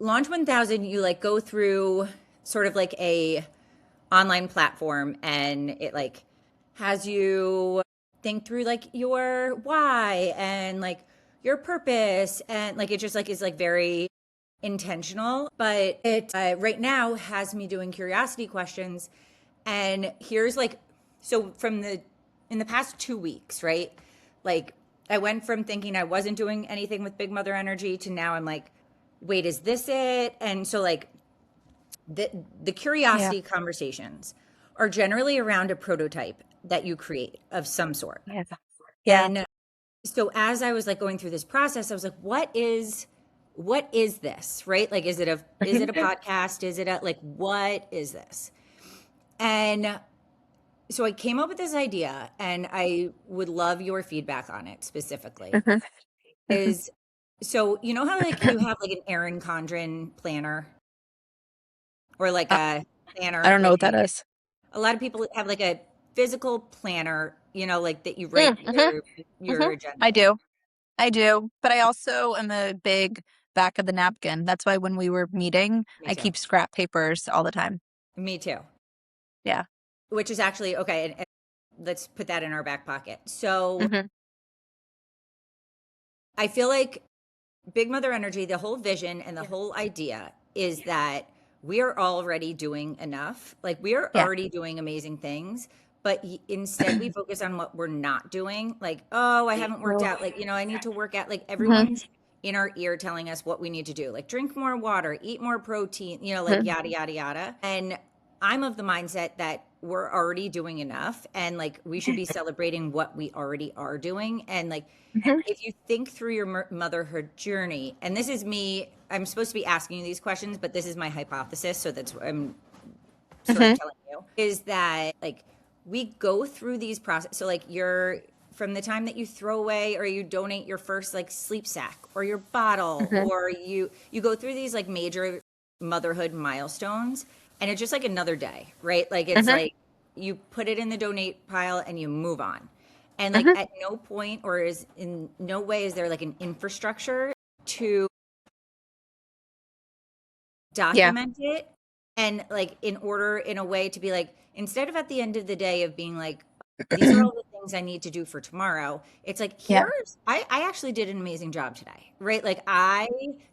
Launch 1000, you like go through sort of like a online platform, and it like has you think through like your why and like your purpose, and like it just like is like very intentional. But it right now has me doing curiosity questions. And here's like, so from the in the past 2 weeks, right, like I went from thinking I wasn't doing anything with big mother energy to now I'm like, wait, is this it? And so like the Yeah. curiosity conversations are generally around a prototype that you create of some sort. Yeah. Yeah. And so as I was like going through this process, I was like, what is this? Right? Like is it a podcast? Is it a like what is this? And so I came up with this idea, and I would love your feedback on it specifically. Mhm. Mhm. Is so you know how like you have like an Erin Condren planner or like I a I planner, don't know like what that is. a lot of people have like a physical planner, you know, like that you write Mhm. your Mhm. agenda I in. do. I do. But I also am a big back of the napkin. That's why when we were meeting, Me I too. keep scrap papers all the time. Me too. Yeah. Which is actually okay. And let's put that in our back pocket. So Mhm. I feel like Big Mother Energy, the whole vision and the whole idea is that we are already doing enough. Like we are Yeah. already doing amazing things, but instead we focus on what we're not doing. Like, oh, I haven't worked Oh. out. Like, I need to work out. Like Mhm. everyone's in our ear telling us what we need to do. Like drink more water, eat more protein, like Mhm. yada, yada, yada. And I'm of the mindset that we're already doing enough, and like we should be celebrating what we already are doing. And like Mhm. if you think through your motherhood journey, and this is me, I'm supposed to be asking you these questions, but this is my hypothesis, so that's what I'm sort of Mhm. telling you, is that like we go through these process. So like you're from the time that you throw away or you donate your first like sleep sack or your bottle, Mhm. or you go through these like major motherhood milestones, and it's just like another day, right? Like it's Mhm. like you put it in the donate pile and you move on. And like Mhm. at no point or is in no way is there like an infrastructure to Yeah. document it, and like in order in a way to be like, instead of at the end of the day of being like, these are all the things I need to do for tomorrow, it's like, Yeah. here's I actually did an amazing job today, right? Like I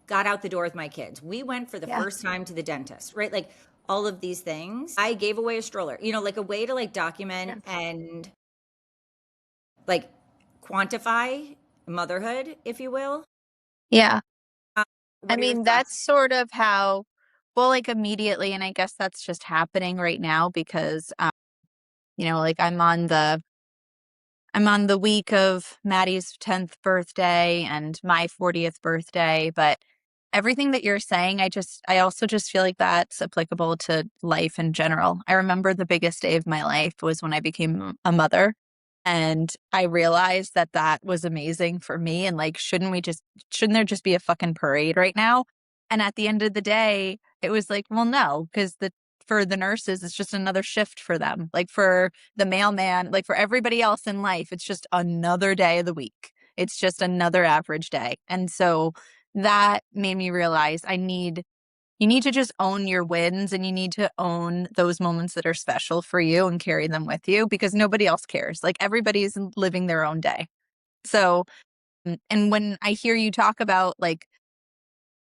got out the door with my kids, we went for the Yeah. first time to the dentist, right? Like all of these things, I gave away a stroller, like a way to like document Yeah. and like quantify motherhood, if you will. Yeah. uh, I what are your mean, thoughts? that's sort of how, well, like immediately, and I guess that's just happening right now because, like I'm on the week of Maddie's 10th birthday and my 40th birthday, but everything that you're saying, I also just feel like that's applicable to life in general. I remember the biggest day of my life was when I became a mother. And I realized that that was amazing for me. And like, shouldn't there just be a fucking parade right now? And at the end of the day, it was like, well, no, because for the nurses, it's just another shift for them. Like for the mailman, like for everybody else in life, it's just another day of the week. It's just another average day. And so that made me realize you need to just own your wins, and you need to own those moments that are special for you and carry them with you because nobody else cares. Like everybody's living their own day. So, and when I hear you talk about like,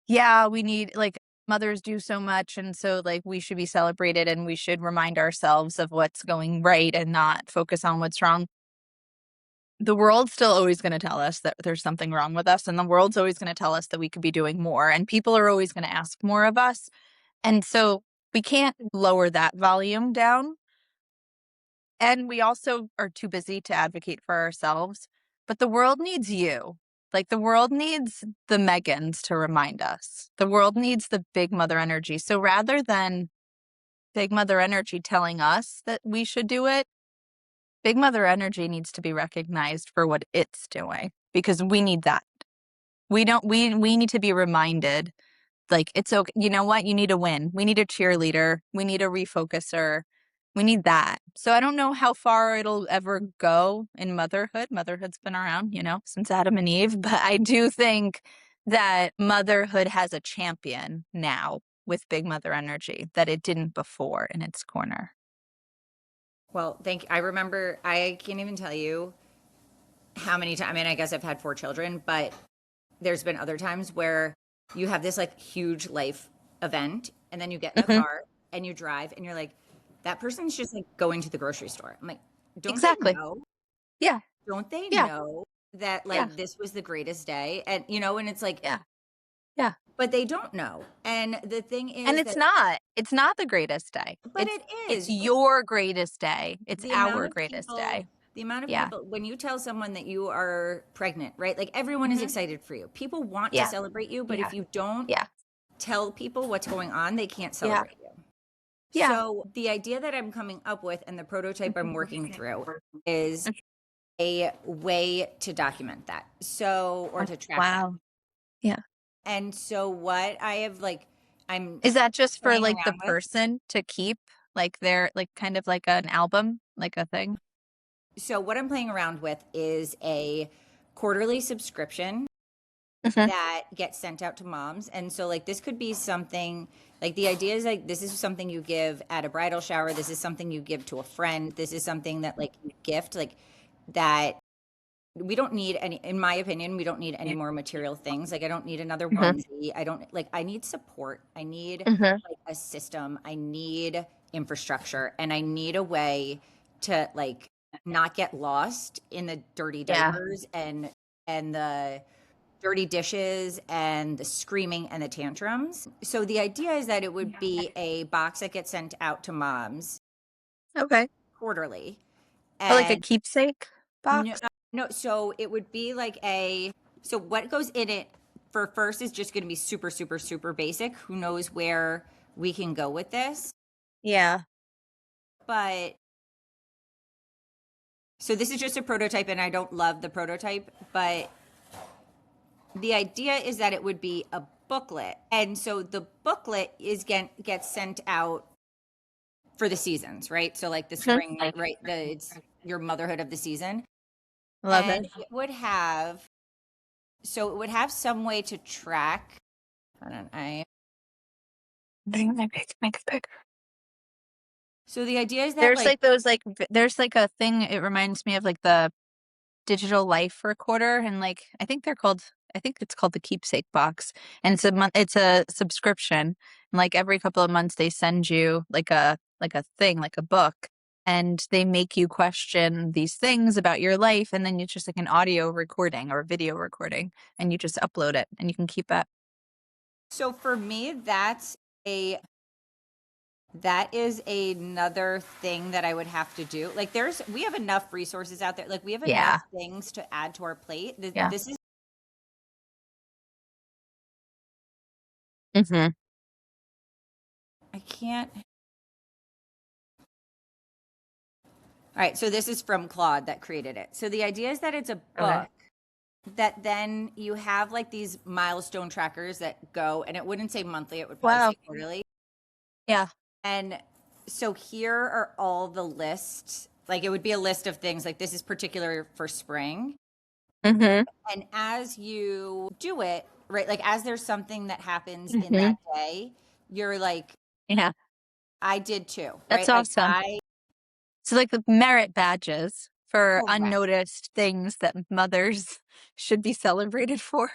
yeah, we need like mothers do so much. And so, like, we should be celebrated and we should remind ourselves of what's going right and not focus on what's wrong. The world's still always going to tell us that there's something wrong with us. And the world's always going to tell us that we could be doing more. And people are always going to ask more of us. And so we can't lower that volume down. And we also are too busy to advocate for ourselves. But the world needs you. Like the world needs the Megans to remind us. The world needs the big mother energy. So rather than big mother energy telling us that we should do it, big mother energy needs to be recognized for what it's doing because we need that. We need to be reminded like, it's okay. You know what? You need a win. We need a cheerleader. We need a refocuser. We need that. So I don't know how far it'll ever go in motherhood. Motherhood's been around, since Adam and Eve. But I do think that motherhood has a champion now with Big Mother Energy that it didn't before in its corner. Well, thank you. I remember, I can't even tell you how many times, I mean, I guess I've had 4 children, but there's been other times where you have this like huge life event and then you get in the Hmm. car and you drive and you're like, that person's just like going to the grocery store. I'm like, don't they Exactly. know? Yeah. Don't they Yeah. know that Yeah. like this was the greatest day? And and it's like, Yeah. Yeah. but they don't know. And the thing And is it's that, not. It's not the greatest day. but It's it's your greatest day. It's the amount our of greatest people, day. Yeah. when you tell someone that you are pregnant, right? Like everyone is Hmm. excited for you. People want to Yeah. celebrate you, but Yeah. if you don't Yeah. tell people what's going on, they can't Yeah. celebrate you. Yeah. So the idea that I'm coming up with and the prototype I'm working through is a way to document that. So, or to track that. Wow. Yeah. And so what I have I'm Is that just for playing like the around with. person to keep like their like kind of like an album, like a thing? So what I'm playing around with is a quarterly subscription Hmm. that gets sent out to moms. And so like this could be something like the idea is like this is something you give at a bridal shower, this is something you give to a friend, this is something that like you gift like that we don't need any, in my opinion, we don't need any more material things. Like I don't need another Hmm. onesie. I don't like I need support. I need Hmm. like a system. I need infrastructure and I need a way to like not get lost in the dirty Yeah. diapers and the dirty dishes and the screaming and the tantrums. So the idea is that it would be a box that gets sent out to moms Okay. quarterly. Or like a And keepsake no, box? no, so it would be like so what goes in it for first is just going to be super, super, super basic. Who knows where we can go with this? Yeah. But so this is just a prototype and I don't love the prototype, but the idea is that it would be a booklet. And so the booklet gets sent out for the seasons, right? So like the Mhm. spring, right? It's your motherhood of the season. Love And it. it would have some way to track. Hold on, Make it bigger. so the idea is that There's like a thing, it reminds me of like the digital life recorder and like I think it's called the keepsake box, and it's a subscription, and like every couple of months they send you like a thing, like a book, and they make you question these things about your life, and then it's just like an audio recording or a video recording, and you just upload it and you can keep it. so for me that is another thing that I would have to do. Like we have enough resources out there. Like we have enough Yeah. things to add to our plate. Yeah. This is Hmm. I can't. All right, so this is from Claude that created it. So the idea is that it's a Okay. book that then you have like these milestone trackers that go, and it wouldn't say monthly, it would probably Wow. say quarterly. Yeah. And so here are all the lists. Like it would be a list of things like this is particular for spring. Hmm. And as you do it, right, like as there's something that happens in Hmm. that day, you're like, Yeah. I did too, That's right? Like awesome. So like the merit badges for correct. unnoticed things that mothers should be celebrated for.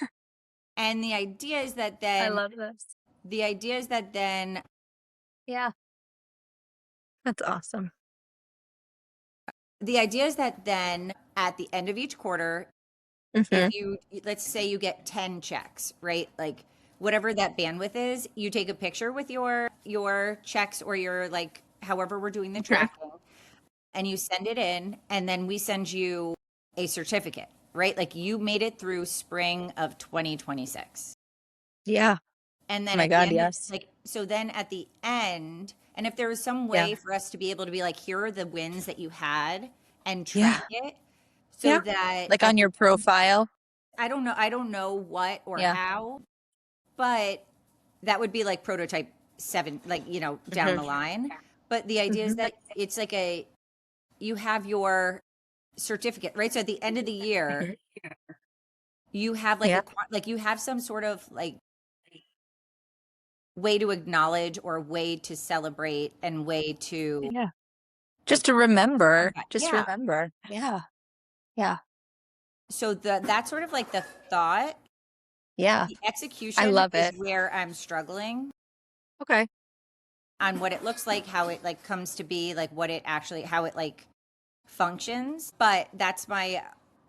And the idea is that I then, love this. the idea is that then, Yeah, that's awesome. the idea is that then at the end of each quarter, if Mhm. you, let's say you get 10 checks, right? Like whatever that bandwidth is, you take a picture with your checks or your like, however we're doing the Mhm. tracking and you send it in and then we send you a certificate, right? Like you made it through spring of 2026. Yeah. And Oh then my at the god, end, yes. so then at the end, and if there was some Yeah. way for us to be able to be like, here are the wins that you had and Yeah. track it so Yeah. that Like at on the your profile. I don't know what or Yeah. how, but that would be like prototype 7, like, down the Mhm. line. But the idea is Mhm. that it's like you have your certificate, right? So at the end of the year, Mhm. you have like Yeah. like you have some sort of like way to acknowledge or way to celebrate and way to Yeah. like Just to remember, just yeah. remember. Yeah. Yeah. So that's sort of like the thought. Yeah. The I execution love is it. where I'm struggling Okay. on what it looks like, how it like comes to be, like what it actually, how it like functions. But that's my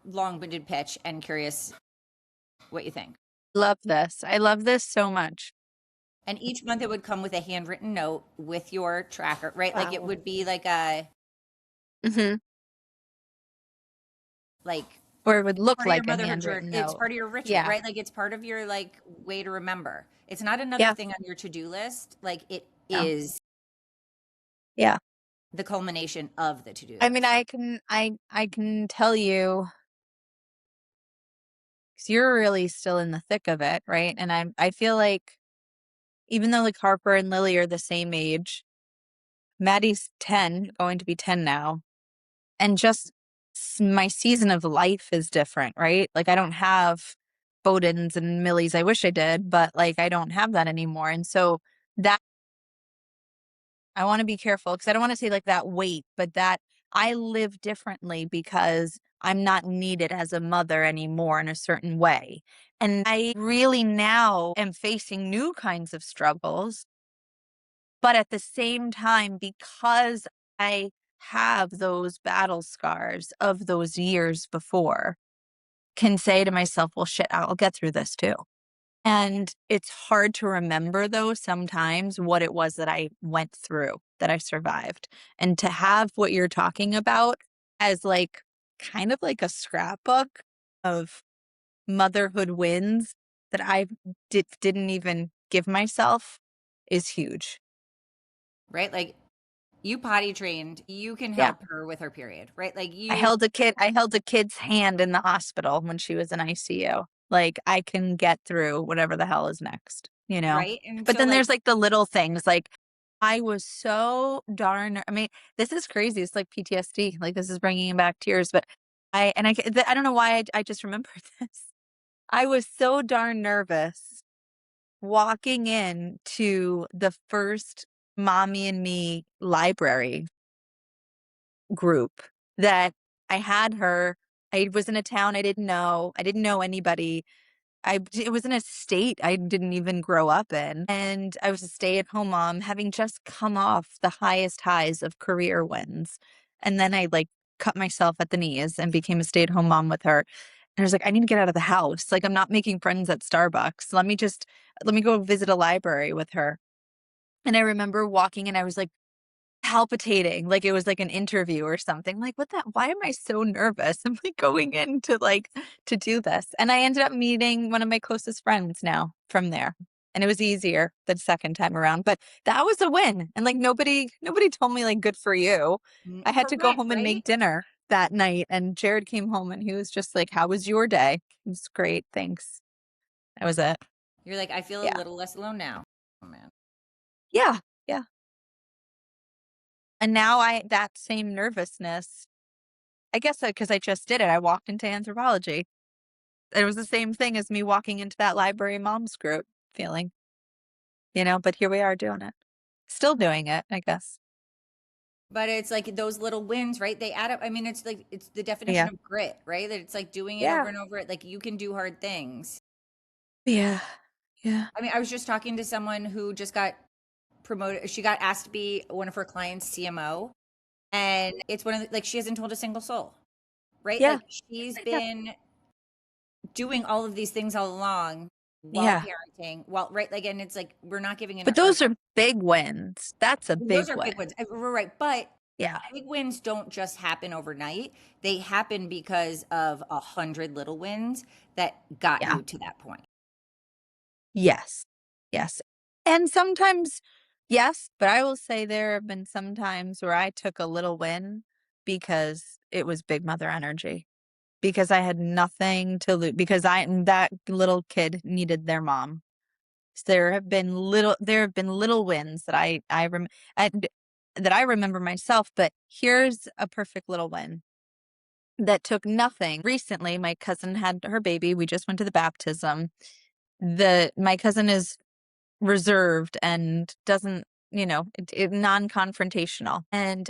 long-winded pitch and curious what you think. Love this. I love this so much. And each month it would come with a handwritten note with your tracker, right? Like it Wow. would be like a, Hmm. like Or it would look part of your like a motherhood journey. handwritten It's note. part of your ritual, Yeah. right? Like it's part of your like way to remember. It's not another Yeah. thing on your to-do list. Like it No. is Yeah. the culmination of the to-do I mean, list. I can tell you, 'cause you're really still in the thick of it, right? And I feel like even though like Harper and Lily are the same age, Maddie's 10, going to be 10 now, and just my season of life is different, right? Like I don't have Bowdens and Millies. I wish I did, but like I don't have that anymore. And so that I want to be careful because I don't want to say like that weight, but that I live differently because I'm not needed as a mother anymore in a certain way. And I really now am facing new kinds of struggles, but at the same time, because I have those battle scars of those years before, can say to myself, well, shit, I'll get through this too. And it's hard to remember, though, sometimes what it was that I went through, that I survived. And to have what you're talking about as like kind of like a scrapbook of motherhood wins that I didn't even give myself is huge. Right? Like you potty trained, you can Yeah. help her with her period, right? Like I held a kid's hand in the hospital when she was in ICU. Like, I can get through whatever the hell is next, you know? right? And But so then like there's, like, the little things, like, I was so darn I mean, this is crazy, it's like PTSD, like, this is bringing back tears, but I don't know why I just remembered this. I was so darn nervous walking in to the first Mommy and Me library group that I had her. I was in a town I didn't know. I didn't know anybody. It was in a state I didn't even grow up in. And I was a stay-at-home mom having just come off the highest highs of career wins. And then I like cut myself at the knees and became a stay-at-home mom with her. And I was like, I need to get out of the house. Like I'm not making friends at Starbucks. Let me go visit a library with her. And I remember walking and I was like palpitating, like it was like an interview or something. Like, what the why am I so nervous? I'm like going in to do this. And I ended up meeting one of my closest friends now from there. And it was easier the second time around. But that was a win. And like nobody told me like good for you. I had to go correct, home and right? make dinner that night. And Jared came home and he was just like, how was your day? It was great. Thanks. That was it. You're like, I feel a Yeah. little less alone now. Oh man. Yeah. Yeah. And now that same nervousness I guess because I just did it. I walked into anthropology. It was the same thing as me walking into that library moms group feeling, but here we are doing it. Still doing it, I guess. But it's like those little wins, right? They add up. I mean, it's like it's the definition Yeah. of grit, right? That it's like doing it over Yeah. and over. Like you can do hard things. Yeah. Yeah. I mean, I was just talking to someone who just got promoted. She got asked to be one of her clients' CMO, and it's one of the, like she hasn't told a single soul, right? Yeah. Like she's Yeah. been doing all of these things all along while Yeah. parenting, while right, like, and it's like we're not giving But our those are big wins. That's a those big are big win. ones. We're right, but Yeah. big wins don't just happen overnight. They happen because of 100 little wins that got Yeah. you to that point. Yes. Yes. And sometimes, yes, but I will say there have been some times where I took a little win because it was big mother energy. Because I had nothing to lose because that little kid needed their mom. So there have been little wins that and that I remember myself, but here's a perfect little win. that took nothing. Recently, my cousin had her baby. We just went to the baptism. My cousin is reserved and doesn't, non-confrontational. And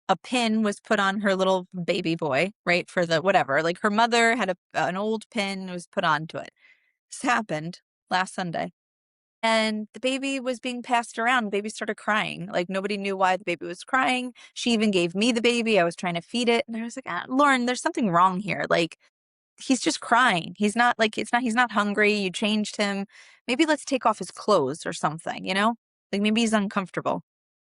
a pin was put on her little baby boy, right? For the whatever. Like her mother had an old pin was put onto it. This happened last Sunday. And the baby was being passed around. The baby started crying. Like nobody knew why the baby was crying. She even gave me the baby. I was trying to feed it. And I was like, Lauren, there's something wrong here. Like he's just crying. He's not like, he's not hungry. You changed him. Maybe let's take off his clothes or something, Like maybe he's uncomfortable.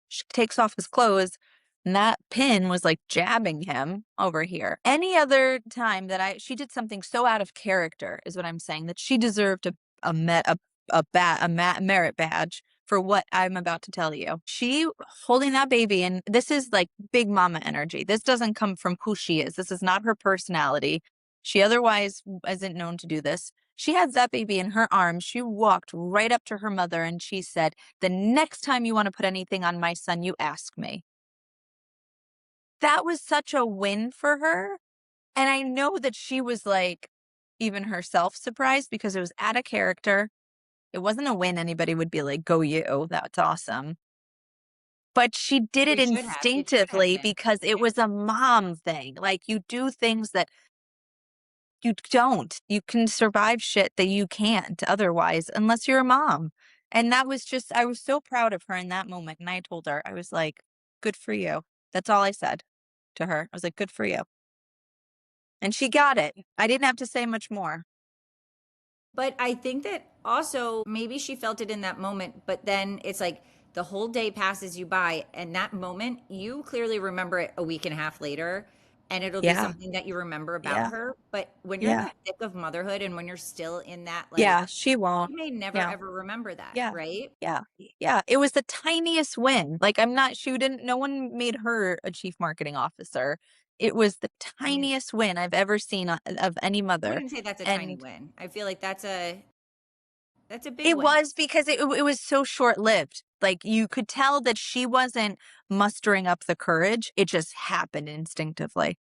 She takes off his clothes and that pin was like jabbing him over here. Any other time that she did something so out of character is what I'm saying, that she deserved a met a merit badge for what I'm about to tell you. She holding that baby, and this is like big mama energy. This doesn't come from who she is. This is not her personality. She otherwise isn't known to do this. She has that baby in her arms. She walked right up to her mother and she said, "The next time you want to put anything on my son, you ask me." That was such a win for her. And I know that she was like, even herself surprised because it was out of character. It wasn't a win anybody would be like, "Go you, that's awesome." But she did it We should have. It should have instinctively been. because it was a mom thing. Like you do things that you don't. You can survive shit that you can't otherwise unless you're a mom. And that was just, I was so proud of her in that moment. And I told her, I was like, "Good for you." That's all I said to her. I was like, "Good for you." And she got it. I didn't have to say much more. But I think that also maybe she felt it in that moment, but then it's like the whole day passes you by, and that moment, you clearly remember it a week and a half later, and it'll be Yeah. something that you remember about Yeah. her. But when you're in Yeah. the thick of motherhood and when you're still in that, like, Yeah. She won't. you may never Yeah. ever remember that, Yeah. right? Yeah. Yeah. It was the tiniest win. Like no one made her a chief marketing officer. It was the I mean, tiniest win I've ever seen of any I mother. wouldn't say that's a tiny And win. I feel like that's a big it win. was because it was so short-lived. Like you could tell that she wasn't mustering up the courage. It just happened instinctively.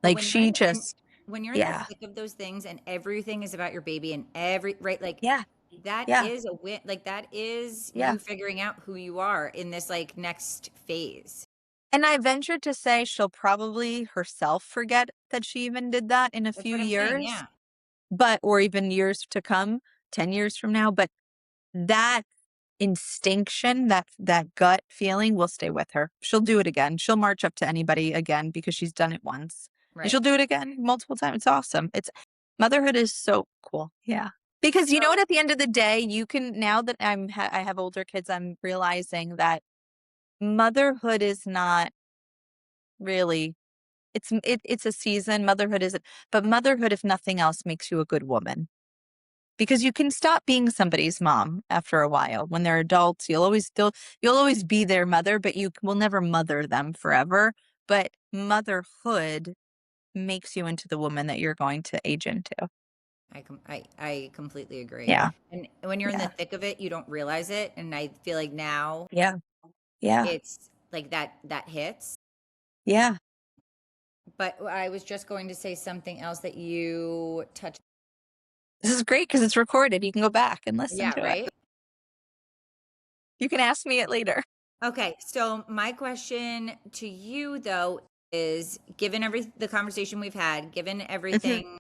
But Like she just, when you're in the yeah. thick of those things and everything is about your baby and every right, like Yeah. that Yeah. is a win. Like that is Yeah. you figuring out who you are in this like next phase. And I ventured to say she'll probably herself forget that she even did that in a That's few what I'm saying. years, Yeah. or even years to come, 10 years from now. But that instinction, that gut feeling will stay with her. She'll do it again. She'll march up to anybody again because she's done it once. And she'll Right. do it again multiple times. It's awesome. Motherhood is so cool. Yeah. Because you know what, So, at the end of the day, you can, now that I have older kids, I'm realizing that motherhood is not really, it's a season. Motherhood isn't, but motherhood, if nothing else, makes you a good woman. Because you can stop being somebody's mom after a while. When they're adults, you'll always be their mother, but you will never mother them forever. But motherhood makes you into the woman that you're going to age into. I completely agree. Yeah. And when you're in the Yeah. thick of it, you don't realize it. And I feel like now Yeah. Yeah. it's like that hits. Yeah. But I was just going to say something else that you touched. This is great because it's recorded. You can go back and listen Yeah, to it. right? You can ask me it later. Okay, so my question to you though is given the conversation we've had, given Mhm. everything,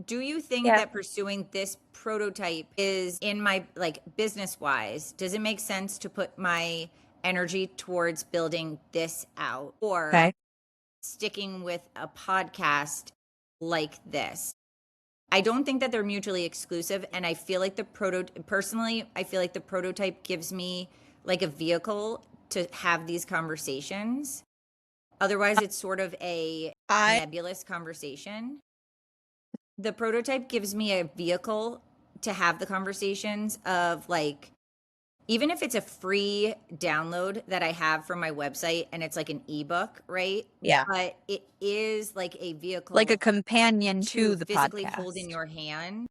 do you think Yeah. that pursuing this prototype is in my like business wise, does it make sense to put my energy towards building this out or Okay. sticking with a podcast like this? I don't think that they're mutually exclusive. And I feel like personally, I feel like the prototype gives me like a vehicle to have these conversations. Otherwise, it's sort of a I nebulous conversation. The prototype gives me a vehicle to have the conversations of like, even if it's a free download that I have from my website and it's like an ebook, right? Yeah. But it is like a Like a vehicle companion to to the physically hold in podcast. your hand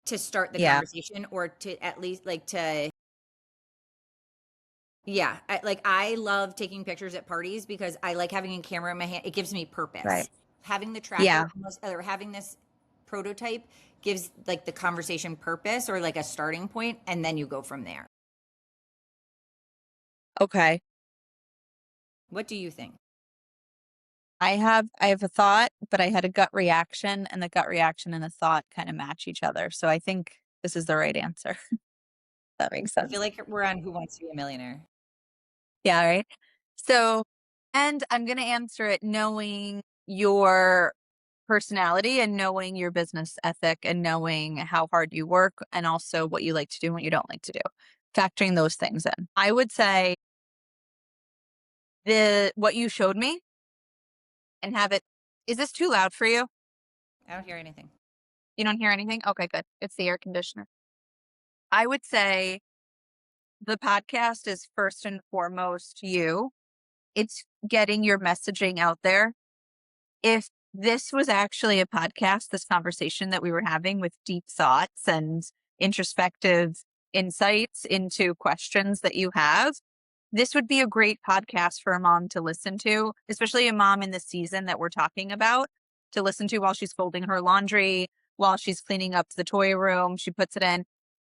to start the Yeah. conversation or to at least like to Yeah, I love taking pictures at parties because I like having a camera in my hand. It gives me Right. purpose. Having the tracker Yeah. almost, or having this prototype gives like the conversation purpose or like a starting point, and then you go from there. Okay. What do you think? I have a thought, but I had a gut reaction, and the gut reaction and the thought kind of match each other. So I think this is the right answer. That makes I feel sense. like we're on Who Wants to Be a Millionaire. Yeah, right. So, and I'm going to answer it knowing your personality and knowing your business ethic and knowing how hard you work and also what you like to do and what you don't like to do. Factoring those things in. I would say the what you showed me and have it. Is this too loud for you? I don't hear anything. You don't hear anything? Okay, good. It's the air conditioner. I would say the podcast is first and foremost you. It's getting your messaging out there. If this was actually a podcast, this conversation that we were having with deep thoughts and introspective insights into questions that you have, this would be a great podcast for a mom to listen to, especially a mom in the season that we're talking about, to listen to while she's folding her laundry, while she's cleaning up the toy room. She puts it in.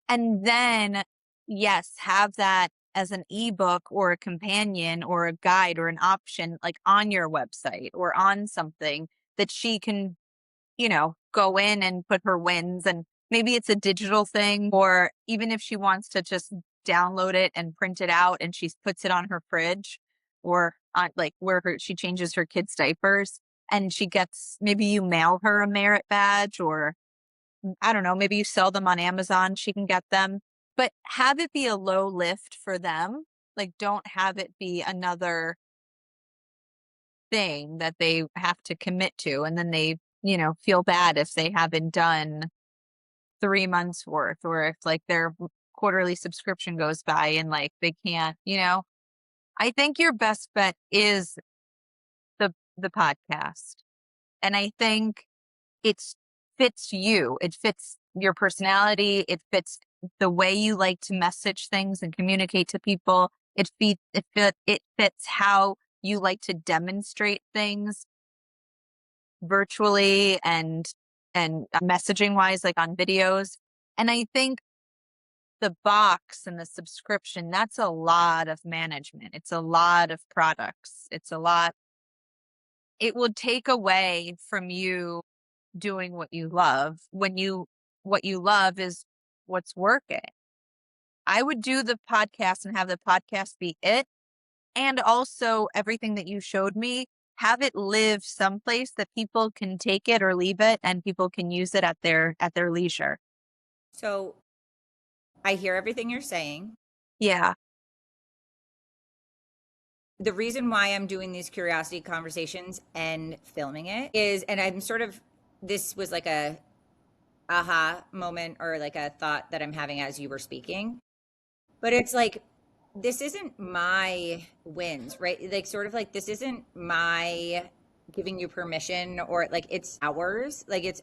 And then, yes, have that as an ebook or a companion or a guide or an option like on your website or on something that she can, go in and put her wins. And maybe it's a digital thing, or even if she wants to just download it and print it out and she puts it on her fridge or on like where she changes her kids' diapers and she gets, maybe you mail her a merit badge or I don't know, maybe you sell them on Amazon, she can get them, but have it be a low lift for them. Like, don't have it be another thing that they have to commit to. And then they, feel bad if they haven't done 3 months worth or if like their quarterly subscription goes by and like they can't. I think your best bet is the podcast. And I think it's fits you. It fits your personality. It fits the way you like to message things and communicate to people. It fits how you like to demonstrate things virtually and messaging wise, like on videos. And I think the box and the subscription, that's a lot of management. It's a lot of products. It would take away from you doing what you love when what you love is what's working. I would do the podcast and have the podcast be it. And also everything that you showed me, have it live someplace that people can take it or leave it and people can use it at their leisure. So I hear everything you're saying. Yeah. The reason why I'm doing these curiosity conversations and filming it is, and I'm sort of, this was like a aha moment or like a thought that I'm having as you were speaking. But it's like, this isn't my wins, right? Like, sort of like, this isn't my giving you permission or like it's ours. Like, it's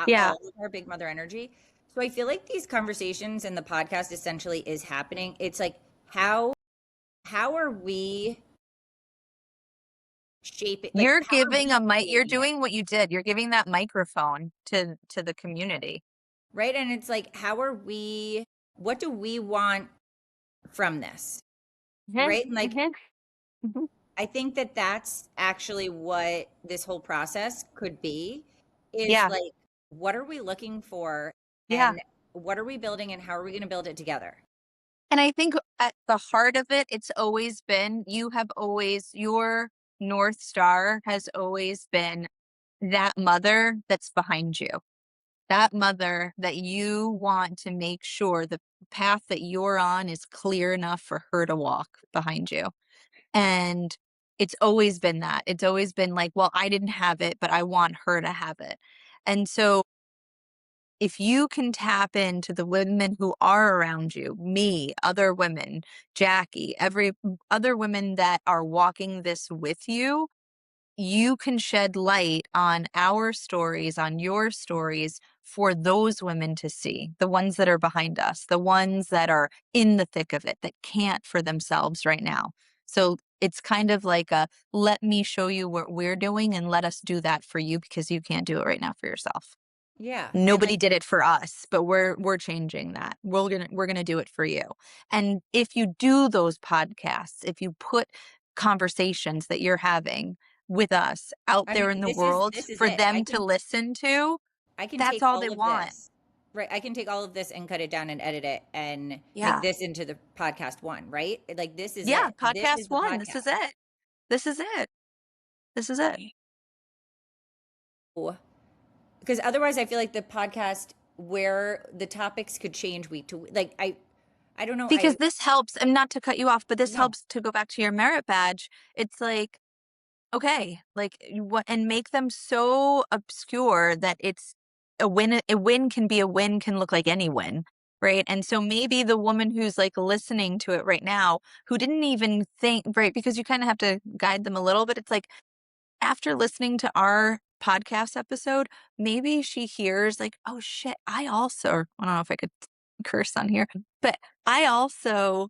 Yeah. all of our big mother energy. So I feel like these conversations and the podcast essentially is happening. It's like, how are we shaping, like, You're how are giving we a mic you're creating it? doing what you did. You're giving that microphone to the community. Right. And it's like, what do we want from this? Mhm, Right. And like, mhm, mhm. I think that that's actually what this whole process could be is Yeah. like, what are we looking for Yeah. and what are we building and how are we going to build it together? And I think at the heart of it, it's always been your North Star has always been that mother that's behind you. That mother that you want to make sure the path that you're on is clear enough for her to walk behind you. And it's always been that. It's always been like, well, I didn't have it, but I want her to have it. And so if you can tap into the women who are around you, me, other women, Jackie, every other women that are walking this with you can shed light on our stories, on your stories for those women to see, the ones that are behind us, the ones that are in the thick of it, that can't for themselves right now. So it's kind of like a, let me show you what we're doing and let us do that for you because you can't do it right now for yourself. Yeah. And Nobody like, did it for us, but we're changing that. We're gonna do it for you. And if you do those podcasts, if you put conversations that you're having with us out I there mean, in the this is world this is for it. them to listen to, I can that's take all they all of want. this. Right. I can take all of this and cut it down and edit it and make Yeah. this into the podcast one, right? Like this is Yeah, it. This podcast is the 1. This is podcast. it. This is it. This is it. Because otherwise I feel like the podcast where the topics could change week to week. Like I don't know. Because this helps, and not to cut you off, but this No, helps to go back to your merit badge. It's like, okay, like, what, and make them so obscure that it's a win. A win can be a win, can look like any win, right? And so maybe the woman who's like listening to it right now, who didn't even think, right? Because you kind of have to guide them a little bit. It's like, after listening to our podcast episode, maybe she hears like, oh shit, I also, or I don't know if I could curse on here, but I also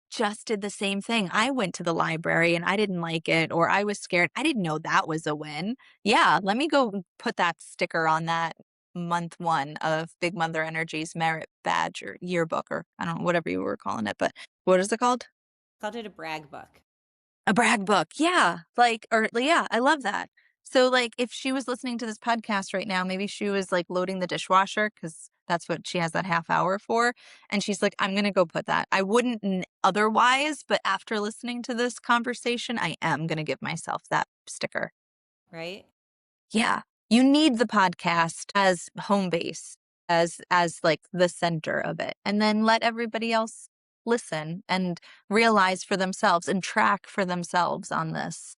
just did the same thing. I went to the library and I didn't like it, or I was scared. I didn't know that was a win. Yeah, let me go put that sticker on that month 1 of Big Mother Energy's merit badge or yearbook, or I don't know, whatever you were calling it, but what is it called? called it a brag book. A brag book. Yeah. Like, or yeah, I love that. So like if she was listening to this podcast right now, maybe she was like loading the dishwasher because that's what she has that half hour for. And she's like, I'm going to go put that. I wouldn't otherwise, but after listening to this conversation, I am going to give myself that sticker. Right. Yeah. You need the podcast as home base, as like the center of it. And then let everybody else listen and realize for themselves and track for themselves on this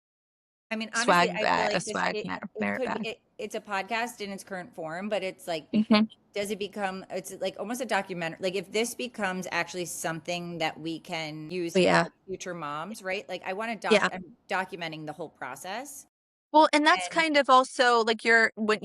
I mean, honestly, swag I feel bag, a like this swag it it merit could be bag. it's a podcast in its current form, but it's like Mhm. does it become it's like almost a documentary, like if this becomes actually something that we can use But to yeah. help future moms, right? Like I want to Yeah. I'm documenting the whole process. Well, and that's And kind of also like your when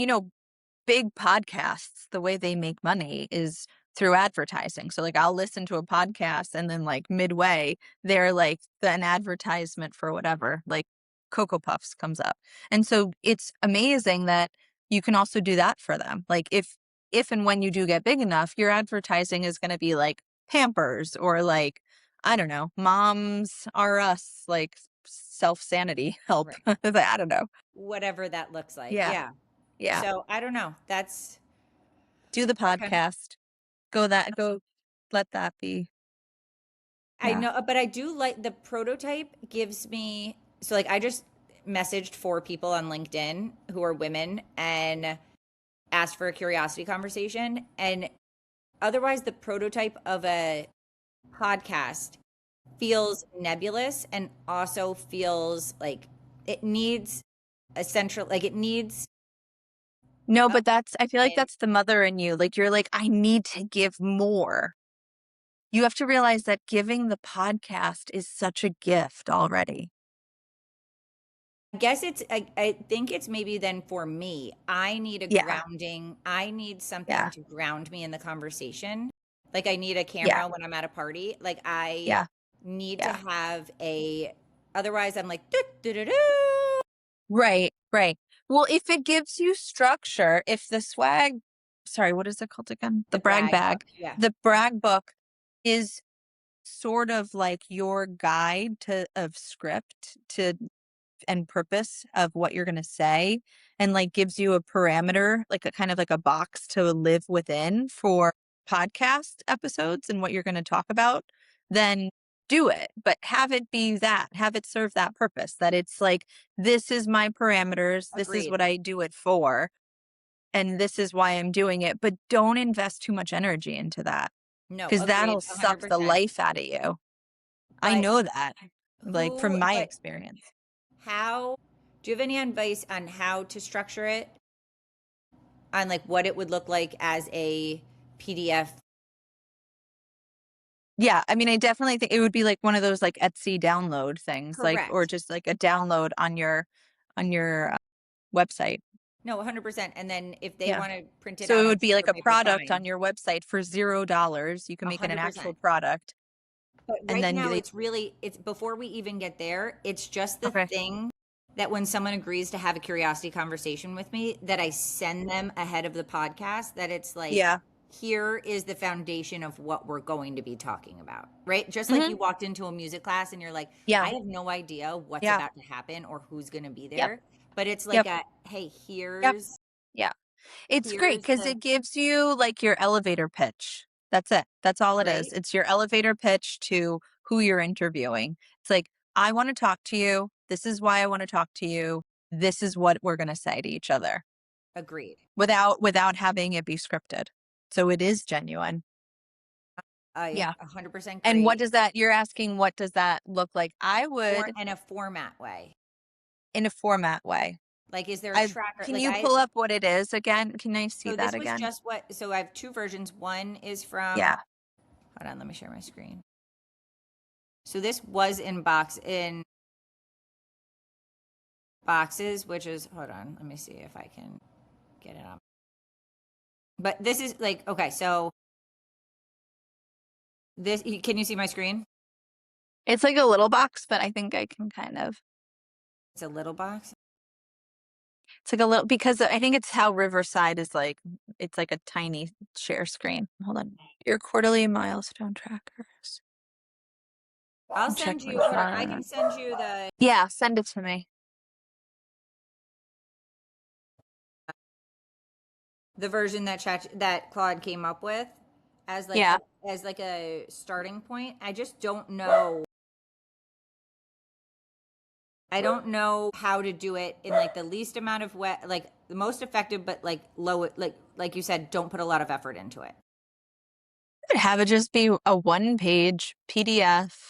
big podcasts, the way they make money is through advertising. So like I'll listen to a podcast and then like midway, they're like an advertisement for whatever, like Cocoa Puffs comes up. And so it's amazing that you can also do that for them. Like if and when you do get big enough, your advertising is going to be like Pampers or like, I don't know, Moms R Us, like self sanity help. right, I don't know. whatever that looks like. Yeah. Yeah. Yeah. So I don't know. Do the I kind of podcast. Go let that be. I Yeah. know, but I do like the prototype gives me so like I just messaged 4 people on LinkedIn who are women and asked for a curiosity conversation. And otherwise, the prototype of a podcast feels nebulous and also feels like it needs a central, like it needs No, a but that's I feel like plan. that's the mother in you. Like, you're like, "I need to give more." You have to realize that giving the podcast is such a gift already. I guess I think it's maybe then for me, I need a Yeah. grounding. I need something Yeah. to ground me in the conversation. Like I need a Yeah. camera when I'm at a party. Like I Yeah. need to Yeah. have otherwise I'm like, "Doo, doo, doo, doo," Right, right. Well, if it gives you structure, if the swag sorry, what is it called again? The the brag brag book. bag. Yeah. The brag book is sort of like your guide to of script to and purpose of what you're going to say, and like gives you a parameter, like a kind of like a box to live within for podcast episodes and what you're going to talk about, then do it. But have it be that, have it serve that purpose, that it's like, this is my parameters, this is Agreed. what I do it for, and this is why I'm doing it. But don't invest too much energy into that No, because agreed, that'll suck the 100%. life out of you. I But know that, like from my but experience. how, do you have any advice on how to structure it? On like what it would look like as a PDF? Yeah, I mean, I definitely think it would be like one of those like Etsy download things, like, or Correct. just like a download on your website. No, 100%. And then if they Yeah. want to print it So out it on would be like paper, a paper, product fine. on your website for $0. You can make it an actual 100%. product. But And right then now, they, it's before we even get there, it's just the okay. thing that when someone agrees to have a curiosity conversation with me, that I send them ahead of the podcast, that it's like, Yeah. here is the foundation of what we're going to be talking about, right? Just like Hmm. you walked into a music class and you're like, I Yeah. have no idea what's Yeah. about to happen or who's going to be Yep. there. But it's like Yep. a, hey, Yep. here's, Yeah. It's great here's because the, it gives you like your elevator pitch. That's it. That's all it is. right? It's your elevator pitch to who you're interviewing. It's like, I want to talk to you. This is why I want to talk to you. This is what we're going to say to each other Agreed. without having it be scripted. So it is genuine. I Yeah. 100% And what agree. does that, you're asking, what does that look like? I Or would in a format way. in a format way. Like, is there a I tracker? Can Like, you pull up what it is again? Can I see so that this was again? just what, so I have two versions. One is from, Yeah. hold on, let me share my screen. So this was in boxes, which is, hold on, let me see if I can get it on. But this is like, okay, so can you see my screen? It's like a little box, but I think I can kind of. It's a little box. It's like a little because I think it's how Riverside is like. It's like a tiny share screen. Hold on. Your quarterly milestone trackers. I'll Check send my you, hold on, I can phone. send you Yeah, send it to me. the version that Claude came up with as like Yeah. as like a starting point. I just don't know. I don't know how to do it in like the least amount of like the most effective, but like low, like you said, don't put a lot of effort into it. Could have it just be a one-page PDF,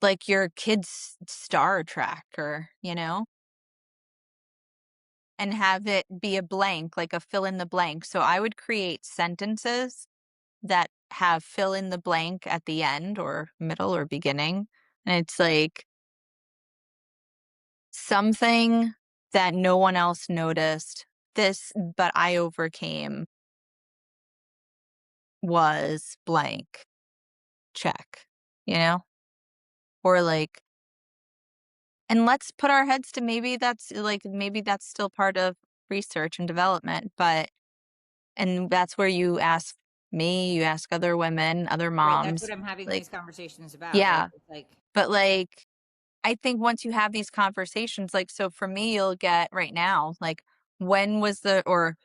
like your kid's star tracker, and have it be a blank, like a fill in the blank. So I would create sentences that have fill in the blank at the end or middle or beginning. And it's like something that no one else noticed. This, but I overcame was blank. Check, you know? Or like, and let's put our heads to maybe that's still part of research and development, and that's where you ask me, you ask other women, other Right. That's what moms, I'm having like, these conversations about, right? yeah, It's like, but like, I think once you have these conversations, like, so for me, you'll get right now, like, when was or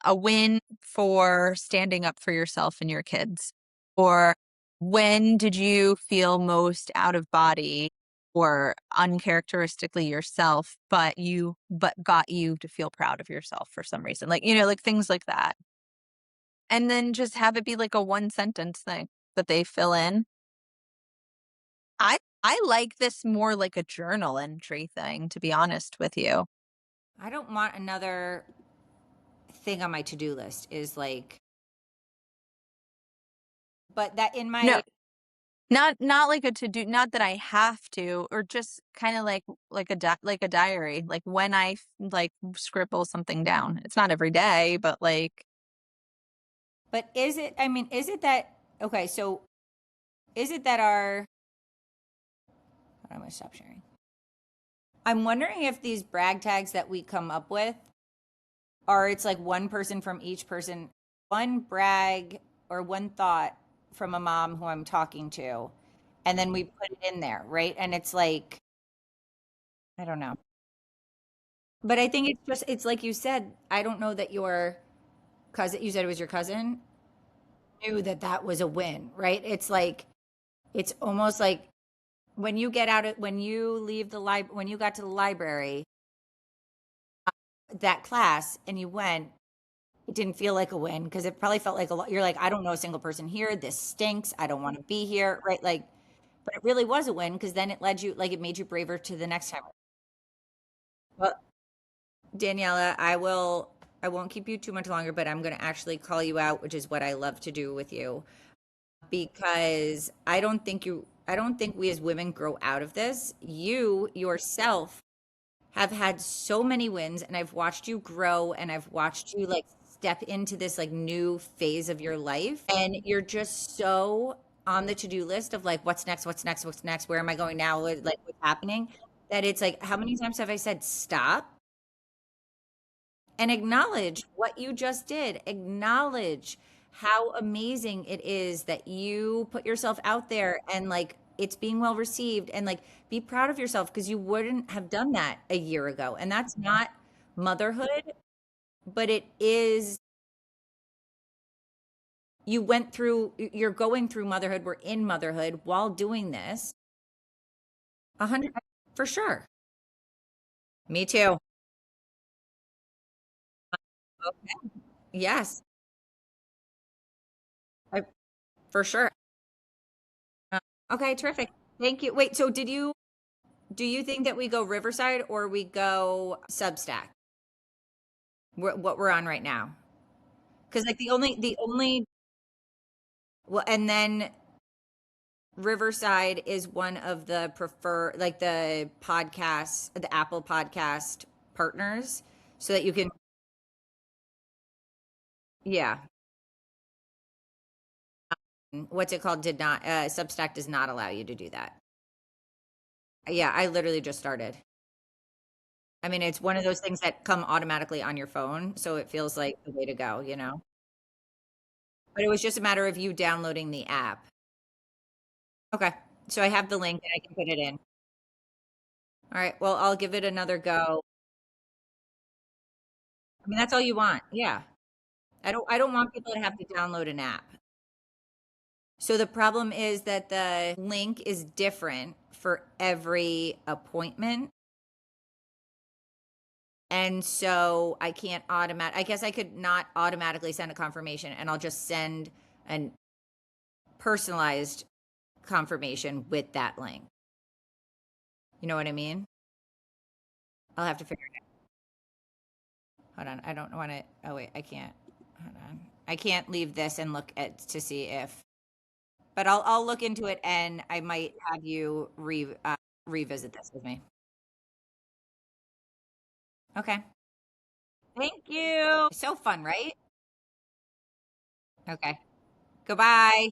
a win for standing up for yourself and your kids? Or when did you feel most out of body or uncharacteristically yourself, but got you to feel proud of yourself for some reason? Like, like things like that. And then just have it be like a one sentence thing that they fill in. I like this more like a journal entry thing, to be honest with you. I don't want another thing on my to-do list is like, but that in No, my, not like a to do, not that I have to, or just kind of like a diary, like when like scribble something down. It's not every day, but like but is it, I mean, is it that, okay, so is it that our, I'm going to stop sharing. I'm wondering if these brag tags that we come up with are it's like one person from each person, one brag or one thought from a mom who I'm talking to, and then we put it in there, right? And it's like, I don't know. But I think it's just, it's like you said, I don't know that your cousin, you said it was your cousin, knew that that was a win, right? It's like, it's almost like when you get out of, when you leave the library, when you got to the library, that class and you went, it didn't feel like a win because it probably felt like a lot. You're like, I don't know a single person here. This stinks. I don't want to be here, right? Like, but it really was a win because then it led you, like, it made you braver to the next time. Well, Daniela, I won't keep you too much longer, but I'm going to actually call you out, which is what I love to do with you because I don't think we as women grow out of this. You yourself have had so many wins and I've watched you grow and I've watched you like step into this like new phase of your life and you're just so on the to-do list of like what's next, what's next, what's next, where am I going now, like what's happening, that it's like how many times have I said stop and acknowledge what you just did. Acknowledge how amazing it is that you put yourself out there and like it's being well received and like be proud of yourself because you wouldn't have done that a year ago. And that's not motherhood, but it is you went through you're going through motherhood. We're in motherhood while doing this. 100 for sure. Me too. Okay. Yes. I, for sure. Uh, okay, terrific. Thank you. Wait, so do you think that we go Riverside or we go Substack? What we're on right now? Because like the only well, and then Riverside is one of the prefer like the podcast, the Apple podcast partners, so that you can yeah. What's it called? Did not Substack does not allow you to do that. Yeah, I literally just started. I mean, it's one of those things that come automatically on your phone, so it feels like the way to go, you know? But it was just a matter of you downloading the app. Okay. So I have the link and I can put it in. All right. Well, I'll give it another go. I mean, that's all you want. Yeah. I don't want people to have to download an app. So the problem is that the link is different for every appointment. And so I can't I guess I could not automatically send a confirmation and I'll just send an personalized confirmation with that link. You know what I mean? I'll have to figure it out. Hold on. I don't want to. Oh, wait. I can't. Hold on. I can't leave this and look at to see if, but I'll look into it and I might have you revisit this with me. Okay. Thank you. So fun, right? Okay. Goodbye.